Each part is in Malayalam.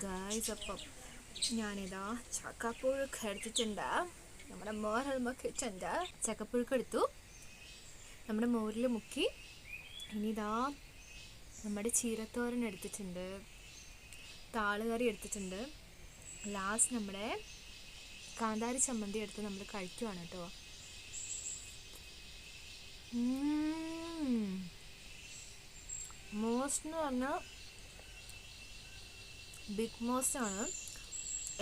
ഗായ്സ് അപ്പം ഞാനിതാ ചക്കപ്പുഴുക്ക് എടുത്തിട്ടുണ്ട്. നമ്മുടെ മോരൽമൊക്കെ ഇട്ടുണ്ട്. ചക്കപ്പുഴുക്ക് എടുത്തു, നമ്മുടെ മോരിൽ മുക്കി. ഇനി ഇതാ നമ്മുടെ ചീരത്തോരൻ എടുത്തിട്ടുണ്ട്, താളുകറി എടുത്തിട്ടുണ്ട്. ലാസ്റ്റ് നമ്മുടെ കാന്താരി ചമ്മന്തി എടുത്ത് നമ്മൾ കഴിക്കുവാണ് കേട്ടോ. മോസ്റ്റ് എന്ന് പറഞ്ഞാൽ ബിഗ് മോസ്റ്റ് ആണ്.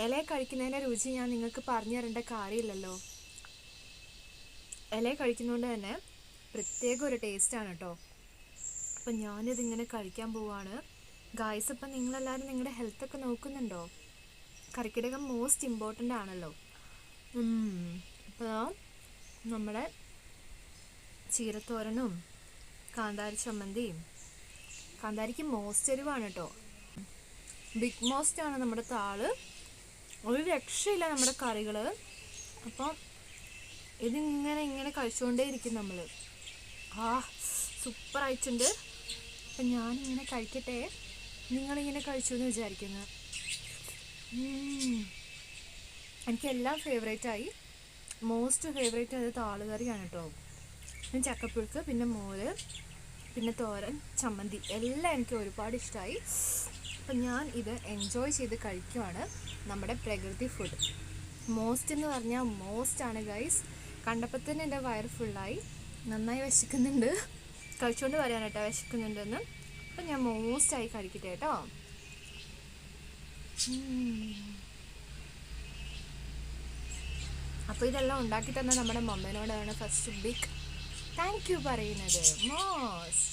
ഇല കഴിക്കുന്നതിൻ്റെ രുചി ഞാൻ നിങ്ങൾക്ക് പറഞ്ഞു തരേണ്ട കാര്യമില്ലല്ലോ. ഇല കഴിക്കുന്നതുകൊണ്ട് തന്നെ പ്രത്യേക ഒരു ടേസ്റ്റാണ് കേട്ടോ. അപ്പം ഞാനിതിങ്ങനെ കഴിക്കാൻ പോവാണ് ഗായ്സ്. അപ്പം നിങ്ങളെല്ലാവരും നിങ്ങളുടെ ഹെൽത്തൊക്കെ നോക്കുന്നുണ്ടോ? കർക്കിടകം മോസ്റ്റ് ഇമ്പോർട്ടൻ്റ് ആണല്ലോ. അപ്പോൾ നമ്മുടെ ചീരത്തോരനും കാന്താരി ചമ്മന്തിയും, കാന്താരിക്ക് മോസ്റ്റ് എരിവാണ് കേട്ടോ. ബിഗ് മോസ്റ്റ് ആണ് നമ്മുടെ താള്. ഒരു രക്ഷയില്ല നമ്മുടെ കറികൾ. അപ്പം ഇതിങ്ങനെ കഴിച്ചുകൊണ്ടേ ഇരിക്കും നമ്മൾ. സൂപ്പറായിട്ടുണ്ട്. അപ്പം ഞാനിങ്ങനെ കഴിക്കട്ടെ, നിങ്ങളിങ്ങനെ കഴിച്ചു എന്ന് വിചാരിക്കുന്നു. എനിക്കെല്ലാം ഫേവറേറ്റായി. മോസ്റ്റ് ഫേവറേറ്റ് ആയത് താളുകറിയാണ് കേട്ടോ. പിന്നെ ചക്കപ്പുഴുക്ക്, പിന്നെ മോര്, പിന്നെ തോരൻ, ചമ്മന്തി എല്ലാം എനിക്ക് ഒരുപാട് ഇഷ്ടമായി. അപ്പം ഞാൻ ഇത് എൻജോയ് ചെയ്ത് കഴിക്കുവാണ്. നമ്മുടെ പ്രകൃതി ഫുഡ് മോസ്റ്റ് എന്ന് പറഞ്ഞാൽ മോസ്റ്റാണ് ഗൈസ്. കണ്ടപ്പോൾ തന്നെ എൻ്റെ വയറ് ഫുള്ളായി. നന്നായി വിശക്കുന്നുണ്ട്. കഴിച്ചുകൊണ്ട് പറയാൻ കേട്ടോ വിശക്കുന്നുണ്ടെന്ന്. അപ്പം ഞാൻ മോസ്റ്റായി കഴിക്കട്ടെ കേട്ടോ. അപ്പോൾ ഇതെല്ലാം ഉണ്ടാക്കി തന്നെ നമ്മുടെ മമ്മേനോടാണ് ഫസ്റ്റ് ബിഗ് താങ്ക് യു പറയുന്നത്. മോസ്റ്റ്